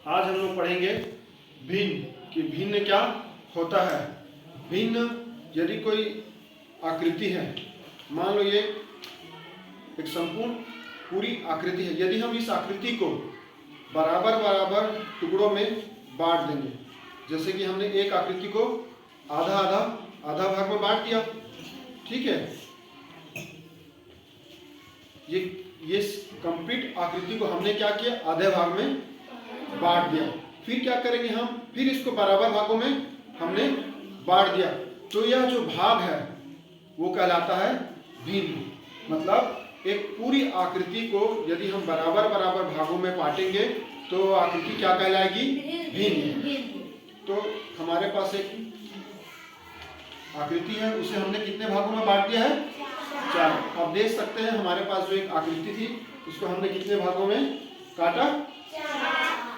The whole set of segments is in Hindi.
आज हम लोग पढ़ेंगे भिन्न कि भिन्न क्या होता है। भिन्न यदि कोई आकृति है, मान लो ये एक संपूर्ण पूरी आकृति है, यदि हम इस आकृति को बराबर बराबर टुकड़ों में बांट देंगे, जैसे कि हमने एक आकृति को आधा आधा आधा भाग में बांट दिया, ठीक है। ये कंप्लीट आकृति को हमने क्या किया, आधे भाग में बांट दिया। फिर क्या करेंगे हम, फिर इसको बराबर भागों में हमने बांट दिया, तो यह जो भाग है वो कहलाता है भिन्न। मतलब एक पूरी आकृति को यदि हम बराबर बराबर भागों में बांटेंगे तो आकृति क्या कहलाएगी, भिन्न। तो हमारे पास एक आकृति है, उसे हमने कितने भागों में बांट दिया है, 4। आप देख सकते हैं हमारे पास जो एक आकृति थी उसको हमने कितने भागों में काटा,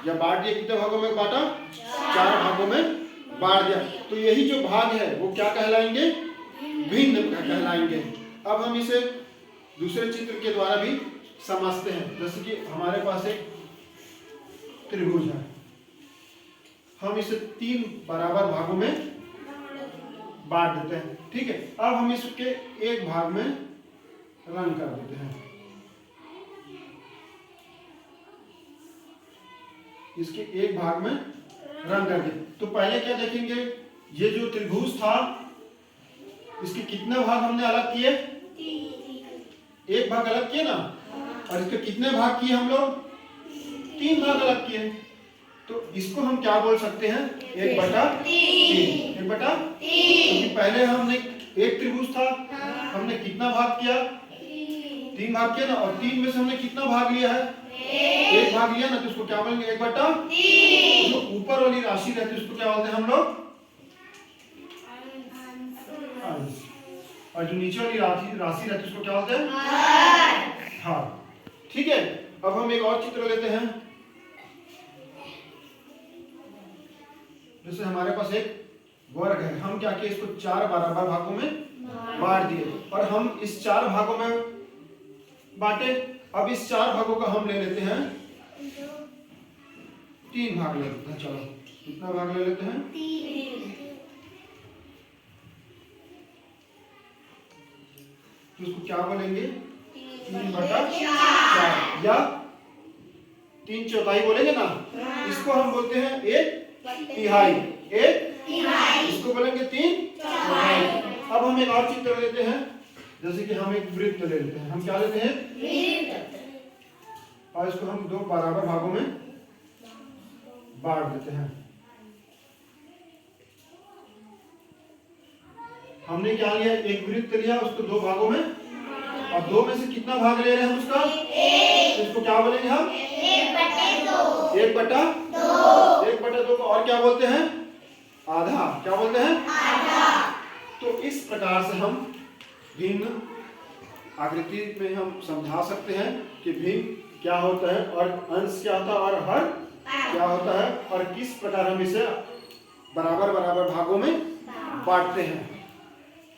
या बांट दिया, कितने भागों में बांटा, 4 भागों में बांट दिया। तो यही जो भाग है वो क्या कहलाएंगे, भिन्न कहलाएंगे। अब हम इसे दूसरे चित्र के द्वारा भी समझते हैं। जैसे कि हमारे पास एक त्रिभुज है, हम इसे 3 बराबर भागों में बांट देते हैं, ठीक है। अब हम इसके एक भाग में रंग कर देते हैं, इसके एक भाग में रंग कर दिया। तो पहले क्या देखेंगे, ये जो त्रिभुज था इसके कितने भाग हमने अलग किए, एक भाग अलग किए ना, और इसके कितने भाग किए हम लोग, 3 भाग अलग किए। तो इसको हम क्या बोल सकते हैं, 1/3। 1/3 क्योंकि पहले हमने एक त्रिभुज था, हमने कितना भाग किया, 3 भाग किया ना, और 3 में से हमने कितना भाग लिया है, 1 भाग लिया ना, तो उसको क्या बोलेंगे, 1/3। जो ऊपर वाली राशि रहती है उसको क्या बोलते हैं हम लोग, अंश, और जो नीचे वाली राशि रहती है उसको क्या बोलते हैं, हाँ, ठीक है। अब हम एक और चित्र लेते हैं। जैसे हमारे पास एक वर्ग है, हम क्या किए, इसको 4 बराबर भागों में बांट दिए, और हम इस 4 भागों में बांटे। अब इस 4 भागों का हम ले लेते हैं 3 भाग ले लेते हैं। चलो कितना भाग ले लेते हैं, 3। तो इसको क्या बोलेंगे, 3/4 या 3/4 बोलेंगे ना। इसको हम बोलते हैं 1/3। इसको बोलेंगे 3/4। अब हम एक और चित्र लेते हैं, जैसे कि हम एक वृत्त ले लेते हैं। हम क्या लेते हैं, वृत्त, और इसको हम 2 बराबर भागों में बांट देते हैं। हमने क्या लिया, एक वृत्त लिया, उसको 2 भागों में, और 2 में से कितना भाग ले रहे हैं हम उसका, 1। इसको क्या बोलेंगे हम, 1/2। 1/2 को और क्या बोलते हैं, आधा। क्या बोलते हैं, आधा। तो इस प्रकार से हम भिन्न आकृति में हम समझा सकते हैं कि भिन्न क्या होता है, और अंश क्या होता है, और हर क्या होता है, और किस प्रकार हम इसे बराबर बराबर भागों में बांटते हैं।